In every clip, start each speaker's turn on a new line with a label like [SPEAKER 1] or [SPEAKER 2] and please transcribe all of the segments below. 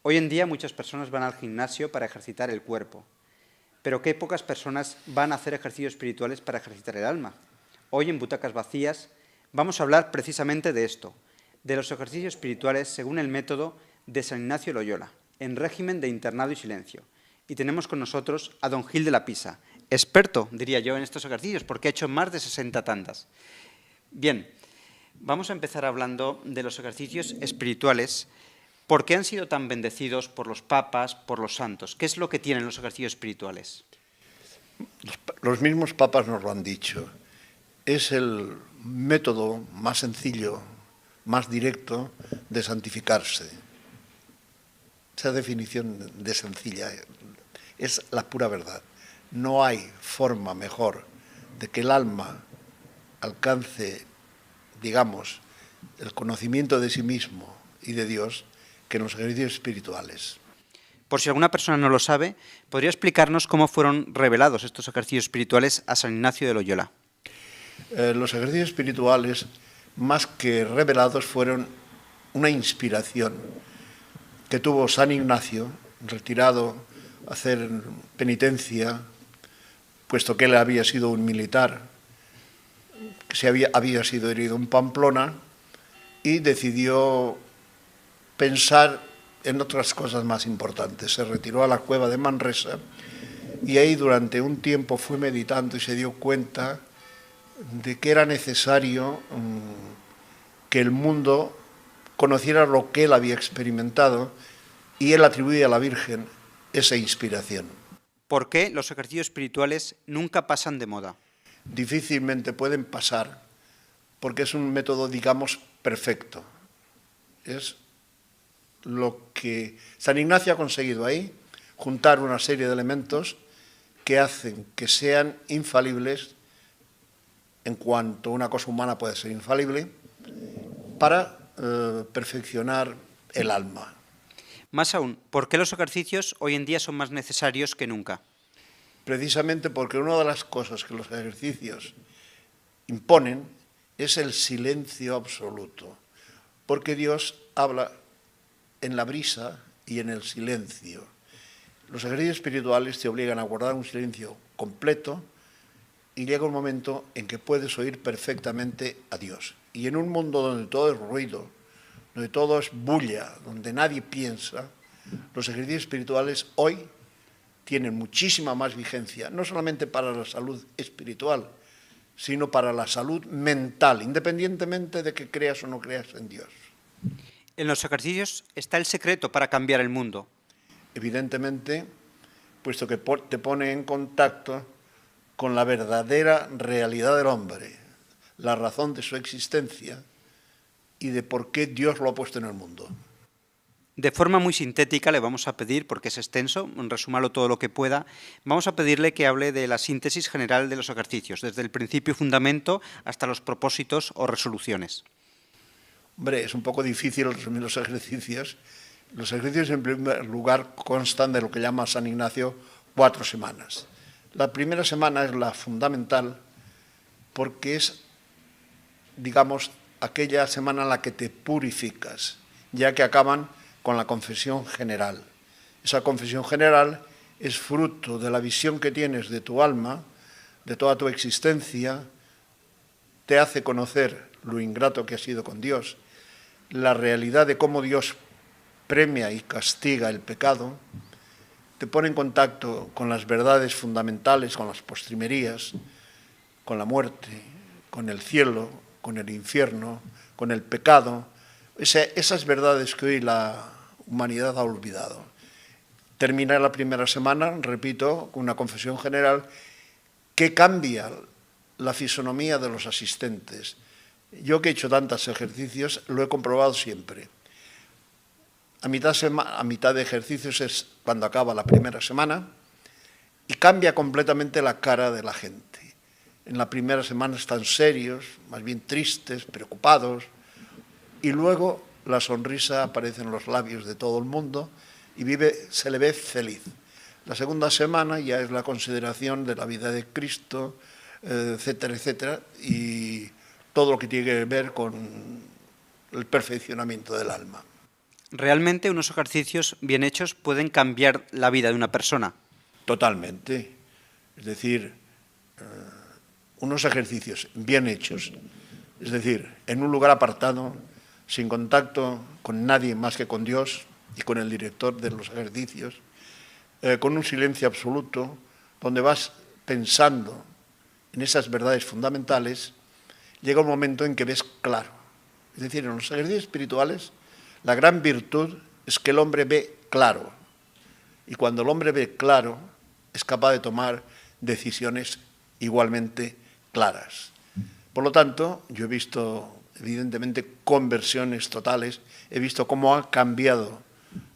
[SPEAKER 1] Hoy en día muchas personas van al gimnasio para ejercitar el cuerpo, pero qué pocas personas van a hacer ejercicios espirituales para ejercitar el alma. Hoy en Butacas Vacías vamos a hablar precisamente de esto, de los ejercicios espirituales según el método de San Ignacio de Loyola, en régimen de internado y silencio. Y tenemos con nosotros a don Gil de la Pisa, experto, diría yo, en estos ejercicios, porque ha hecho más de 60 tandas. Bien, vamos a empezar hablando de los ejercicios espirituales. ¿Por qué han sido tan bendecidos por los papas, por los santos? ¿Qué es lo que tienen los ejercicios espirituales?
[SPEAKER 2] Los mismos papas nos lo han dicho. Es el método más sencillo, más directo de santificarse. Esa definición de sencilla es la pura verdad. No hay forma mejor de que el alma alcance, digamos, el conocimiento de sí mismo y de Dios que en los ejercicios espirituales.
[SPEAKER 1] Por si alguna persona no lo sabe, ¿podría explicarnos cómo fueron revelados estos ejercicios espirituales a San Ignacio de Loyola?
[SPEAKER 2] Los ejercicios espirituales, más que revelados, fueron una inspiración que tuvo San Ignacio, retirado a hacer penitencia, puesto que él había sido un militar, que había sido herido en Pamplona, y decidió pensar en otras cosas más importantes. Se retiró a la cueva de Manresa y ahí durante un tiempo fue meditando y se dio cuenta de que era necesario que el mundo conociera lo que él había experimentado, y él atribuye a la Virgen esa inspiración.
[SPEAKER 1] ¿Por qué los ejercicios espirituales nunca pasan de moda?
[SPEAKER 2] Difícilmente pueden pasar porque es un método, digamos, perfecto. Es lo que San Ignacio ha conseguido ahí, juntar una serie de elementos que hacen que sean infalibles, en cuanto una cosa humana puede ser infalible, para perfeccionar el alma.
[SPEAKER 1] Más aún, ¿por qué los ejercicios hoy en día son más necesarios que nunca?
[SPEAKER 2] Precisamente porque una de las cosas que los ejercicios imponen es el silencio absoluto, porque Dios habla en la brisa y en el silencio. Los ejercicios espirituales te obligan a guardar un silencio completo y llega un momento en que puedes oír perfectamente a Dios. Y en un mundo donde todo es ruido, donde todo es bulla, donde nadie piensa, los ejercicios espirituales hoy tienen muchísima más vigencia, no solamente para la salud espiritual, sino para la salud mental, independientemente de que creas o no creas en Dios.
[SPEAKER 1] En los ejercicios está el secreto para cambiar el mundo.
[SPEAKER 2] Evidentemente, puesto que te pone en contacto con la verdadera realidad del hombre, la razón de su existencia y de por qué Dios lo ha puesto en el mundo.
[SPEAKER 1] De forma muy sintética le vamos a pedir, porque es extenso, resúmalo todo lo que pueda, vamos a pedirle que hable de la síntesis general de los ejercicios, desde el principio y fundamento hasta los propósitos o resoluciones.
[SPEAKER 2] Hombre, es un poco difícil resumir los ejercicios. Los ejercicios, en primer lugar, constan de lo que llama San Ignacio 4 semanas. La primera semana es la fundamental porque es, digamos, aquella semana en la que te purificas, ya que acaban con la confesión general. Esa confesión general es fruto de la visión que tienes de tu alma, de toda tu existencia, te hace conocer lo ingrato que has sido con Dios, la realidad de cómo Dios premia y castiga el pecado, te pone en contacto con las verdades fundamentales, con las postrimerías, con la muerte, con el cielo, con el infierno, con el pecado, esas verdades que hoy la humanidad ha olvidado. Termina la primera semana, repito, con una confesión general que cambia la fisonomía de los asistentes. Yo que he hecho tantos ejercicios lo he comprobado siempre. A mitad de ejercicios es cuando acaba la primera semana y cambia completamente la cara de la gente. En la primera semana están serios, más bien tristes, preocupados, y luego la sonrisa aparece en los labios de todo el mundo y se le ve feliz. La segunda semana ya es la consideración de la vida de Cristo, etcétera, etcétera, y todo lo que tiene que ver con el perfeccionamiento del alma.
[SPEAKER 1] ¿Realmente unos ejercicios bien hechos pueden cambiar la vida de una persona?
[SPEAKER 2] Totalmente. Es decir, unos ejercicios bien hechos, es decir, en un lugar apartado, sin contacto con nadie más que con Dios y con el director de los ejercicios, con un silencio absoluto, donde vas pensando en esas verdades fundamentales, llega un momento en que ves claro. Es decir, en los ejercicios espirituales, la gran virtud es que el hombre ve claro. Y cuando el hombre ve claro, es capaz de tomar decisiones igualmente claras. Por lo tanto, yo he visto, evidentemente, conversiones totales, he visto cómo ha cambiado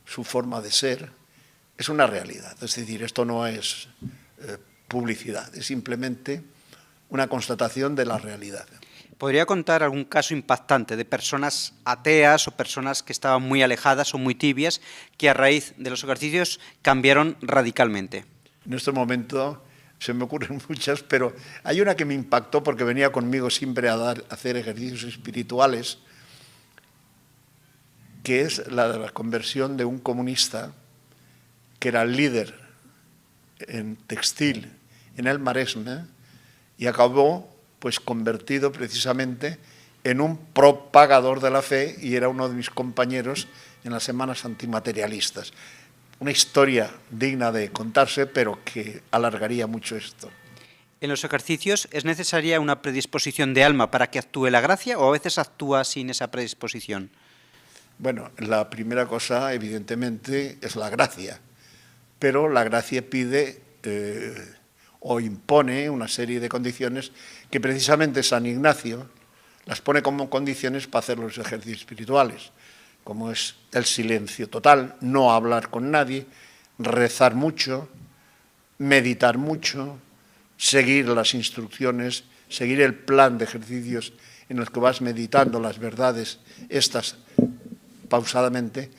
[SPEAKER 2] su forma de ser. Es una realidad, es decir, esto no es publicidad, es simplemente una constatación de la realidad.
[SPEAKER 1] ¿Podría contar algún caso impactante de personas ateas o personas que estaban muy alejadas o muy tibias que a raíz de los ejercicios cambiaron radicalmente?
[SPEAKER 2] En este momento se me ocurren muchas, pero hay una que me impactó porque venía conmigo siempre a hacer ejercicios espirituales, que es la de la conversión de un comunista que era líder en textil en el Maresme y acabó pues convertido precisamente en un propagador de la fe y era uno de mis compañeros en las semanas antimaterialistas. Una historia digna de contarse, pero que alargaría mucho esto.
[SPEAKER 1] ¿En los ejercicios es necesaria una predisposición de alma para que actúe la gracia o a veces actúa sin esa predisposición?
[SPEAKER 2] Bueno, la primera cosa, evidentemente, es la gracia, pero la gracia pide o impone una serie de condiciones que precisamente San Ignacio las pone como condiciones para hacer los ejercicios espirituales, como es el silencio total, no hablar con nadie, rezar mucho, meditar mucho, seguir las instrucciones, seguir el plan de ejercicios en los que vas meditando las verdades estas pausadamente,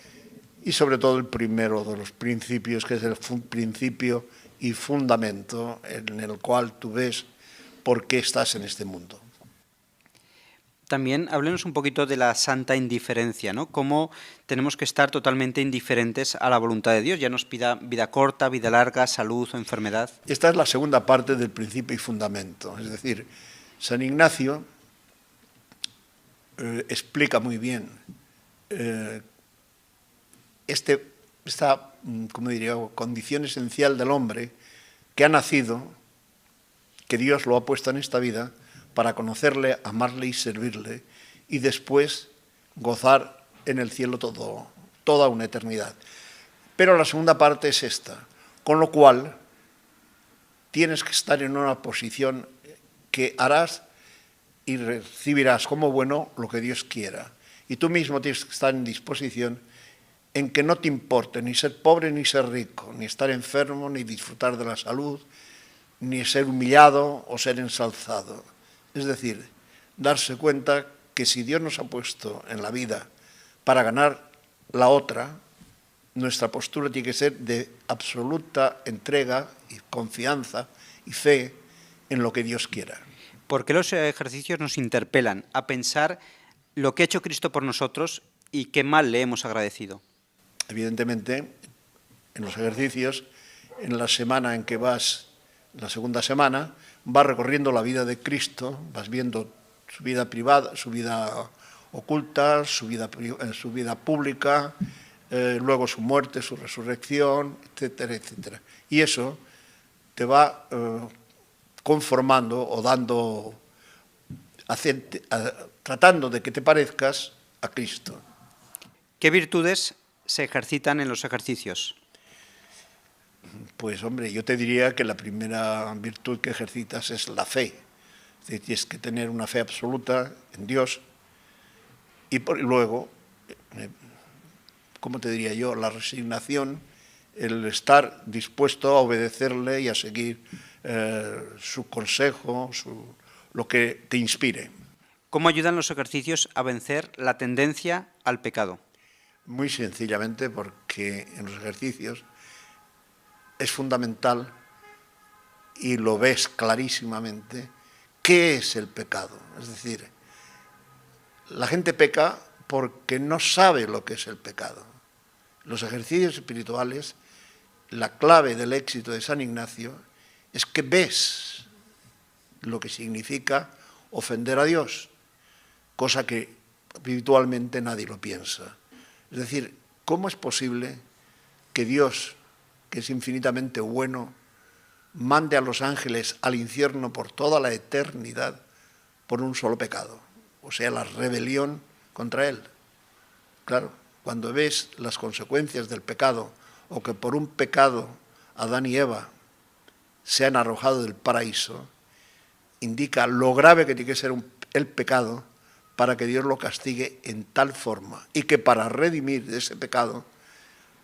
[SPEAKER 2] y sobre todo el primero de los principios, que es el principio y fundamento en el cual tú ves por qué estás en este mundo.
[SPEAKER 1] También háblenos un poquito de la santa indiferencia, ¿no? Cómo tenemos que estar totalmente indiferentes a la voluntad de Dios, ya nos pida vida corta, vida larga, salud o enfermedad.
[SPEAKER 2] Esta es la segunda parte del principio y fundamento. Es decir, San Ignacio explica muy bien esta, como diría, condición esencial del hombre que ha nacido, que Dios lo ha puesto en esta vida para conocerle, amarle y servirle, y después gozar en el cielo toda una eternidad. Pero la segunda parte es esta, con lo cual tienes que estar en una posición que harás y recibirás como bueno lo que Dios quiera. Y tú mismo tienes que estar en disposición en que no te importe ni ser pobre ni ser rico, ni estar enfermo, ni disfrutar de la salud, ni ser humillado o ser ensalzado. Es decir, darse cuenta que si Dios nos ha puesto en la vida para ganar la otra, nuestra postura tiene que ser de absoluta entrega y confianza y fe en lo que Dios quiera.
[SPEAKER 1] ¿Por qué los ejercicios nos interpelan a pensar lo que ha hecho Cristo por nosotros y qué mal le hemos agradecido?
[SPEAKER 2] Evidentemente, en los ejercicios, en la semana en que vas, la segunda semana, vas recorriendo la vida de Cristo, vas viendo su vida privada, su vida oculta, su vida pública, luego su muerte, su resurrección, etcétera, etcétera. Y eso te va conformando o dando, tratando de que te parezcas a Cristo.
[SPEAKER 1] ¿Qué virtudes se ejercitan en los ejercicios?
[SPEAKER 2] Pues hombre, yo te diría que la primera virtud que ejercitas es la fe. Es decir, tienes que tener una fe absoluta en Dios y luego, ¿cómo te diría yo? La resignación, el estar dispuesto a obedecerle y a seguir su consejo, lo que te inspire.
[SPEAKER 1] ¿Cómo ayudan los ejercicios a vencer la tendencia al pecado?
[SPEAKER 2] Muy sencillamente porque en los ejercicios es fundamental, y lo ves clarísimamente, qué es el pecado. Es decir, la gente peca porque no sabe lo que es el pecado. Los ejercicios espirituales, la clave del éxito de San Ignacio es que ves lo que significa ofender a Dios, cosa que habitualmente nadie lo piensa. Es decir, ¿cómo es posible que Dios, que es infinitamente bueno, mande a los ángeles al infierno por toda la eternidad por un solo pecado? O sea, la rebelión contra Él. Claro, cuando ves las consecuencias del pecado, o que por un pecado Adán y Eva se han arrojado del paraíso, indica lo grave que tiene que ser el pecado para que Dios lo castigue en tal forma y que para redimir de ese pecado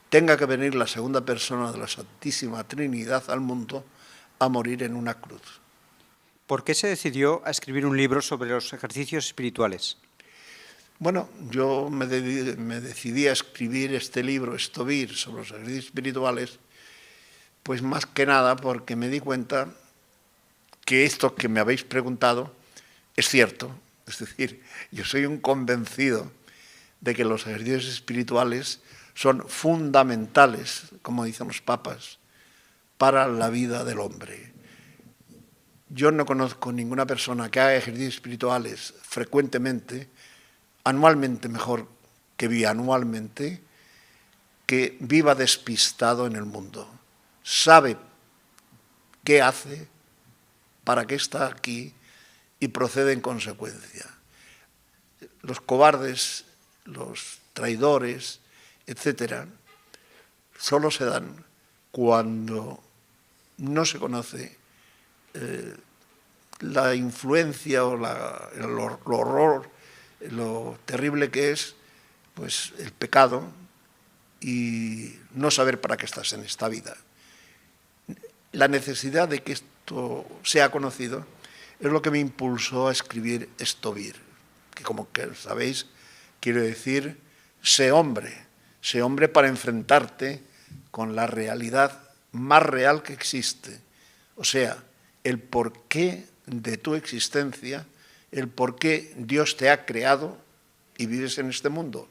[SPEAKER 2] tenga que venir la segunda persona de la Santísima Trinidad al mundo a morir en una cruz.
[SPEAKER 1] ¿Por qué se decidió a escribir un libro sobre los ejercicios espirituales?
[SPEAKER 2] Bueno, yo me decidí a escribir este libro, Estovir, sobre los ejercicios espirituales, pues más que nada porque me di cuenta que esto que me habéis preguntado es cierto. Es decir, yo soy un convencido de que los ejercicios espirituales son fundamentales, como dicen los papas, para la vida del hombre. Yo no conozco ninguna persona que haga ejercicios espirituales frecuentemente, anualmente mejor que bianualmente, que viva despistado en el mundo. Sabe qué hace, para qué está aquí y procede en consecuencia. Los cobardes, los traidores, etcétera, solo se dan cuando no se conoce la influencia o el horror, lo terrible que es pues, el pecado y no saber para qué estás en esta vida. La necesidad de que esto sea conocido es lo que me impulsó a escribir Estovir, que como que sabéis, quiere decir sé hombre para enfrentarte con la realidad más real que existe, o sea, el porqué de tu existencia, el por qué Dios te ha creado y vives en este mundo.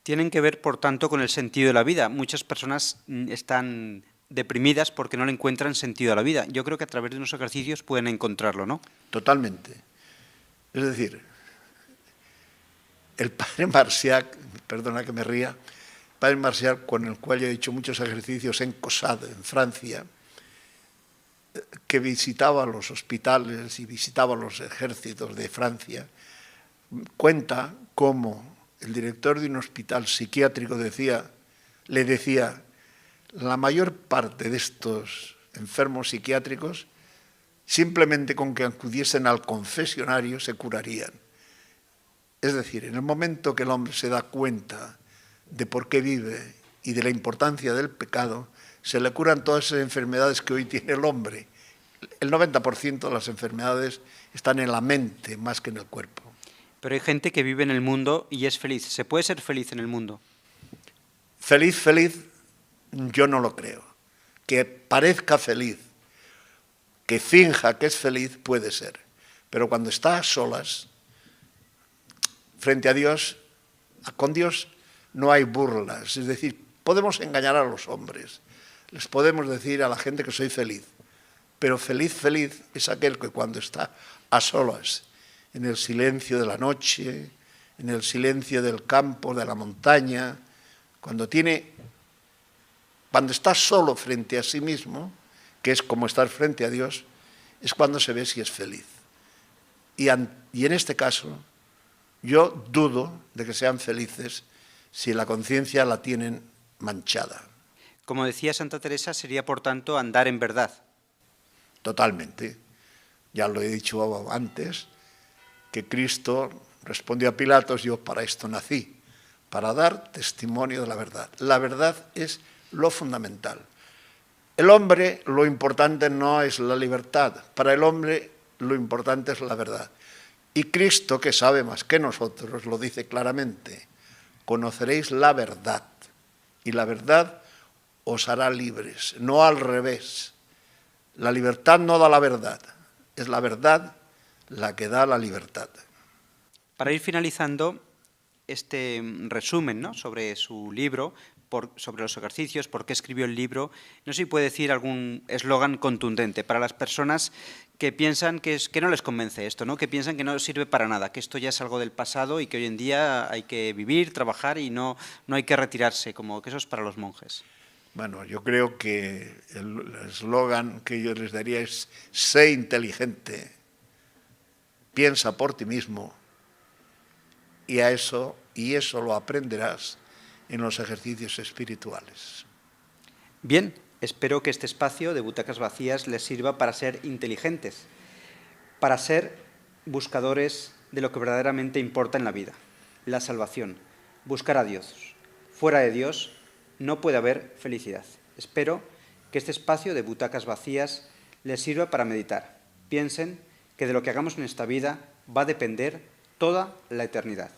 [SPEAKER 1] Tienen que ver, por tanto, con el sentido de la vida. Muchas personas están deprimidas porque no le encuentran sentido a la vida. Yo creo que a través de unos ejercicios pueden encontrarlo, ¿no?
[SPEAKER 2] Totalmente. Es decir, el padre Marciac, perdona que me ría, el padre Marciac, con el cual yo he hecho muchos ejercicios en Caussade, en Francia, que visitaba los hospitales y visitaba los ejércitos de Francia, cuenta cómo el director de un hospital psiquiátrico le decía, la mayor parte de estos enfermos psiquiátricos, simplemente con que acudiesen al confesionario se curarían. Es decir, en el momento que el hombre se da cuenta de por qué vive y de la importancia del pecado, se le curan todas esas enfermedades que hoy tiene el hombre. El 90% de las enfermedades están en la mente más que en el cuerpo.
[SPEAKER 1] Pero hay gente que vive en el mundo y es feliz. ¿Se puede ser feliz en el mundo?
[SPEAKER 2] Feliz, yo no lo creo. Que parezca feliz, que finja que es feliz, puede ser. Pero cuando está a solas, frente a Dios, con Dios no hay burlas. Es decir, podemos engañar a los hombres. Les podemos decir a la gente que soy feliz. Pero feliz es aquel que cuando está a solas, en el silencio de la noche, en el silencio del campo, de la montaña, cuando está solo frente a sí mismo, que es como estar frente a Dios, es cuando se ve si es feliz. Y en este caso, yo dudo de que sean felices si la conciencia la tienen manchada.
[SPEAKER 1] Como decía Santa Teresa, sería por tanto andar en verdad.
[SPEAKER 2] Totalmente. Ya lo he dicho antes, que Cristo respondió a Pilatos, yo para esto nací, para dar testimonio de la verdad. La verdad es lo fundamental. El hombre, lo importante no es la libertad, para el hombre lo importante es la verdad. Y Cristo, que sabe más que nosotros, lo dice claramente, conoceréis la verdad, y la verdad os hará libres, no al revés. La libertad no da la verdad, es la verdad la que da la libertad.
[SPEAKER 1] Para ir finalizando, este resumen, ¿no?, sobre su libro, sobre los ejercicios, por qué escribió el libro. No sé si puede decir algún eslogan contundente para las personas que piensan que no les convence esto, ¿no?, que piensan que no sirve para nada, que esto ya es algo del pasado y que hoy en día hay que vivir, trabajar y no hay que retirarse, como que eso es para los monjes.
[SPEAKER 2] Bueno, yo creo que el eslogan que yo les daría es: sé inteligente, piensa por ti mismo, y eso lo aprenderás en los ejercicios espirituales.
[SPEAKER 1] Bien, espero que este espacio de Butacas Vacías les sirva para ser inteligentes, para ser buscadores de lo que verdaderamente importa en la vida, la salvación, buscar a Dios. Fuera de Dios no puede haber felicidad. Espero que este espacio de Butacas Vacías les sirva para meditar. Piensen que de lo que hagamos en esta vida va a depender toda la eternidad.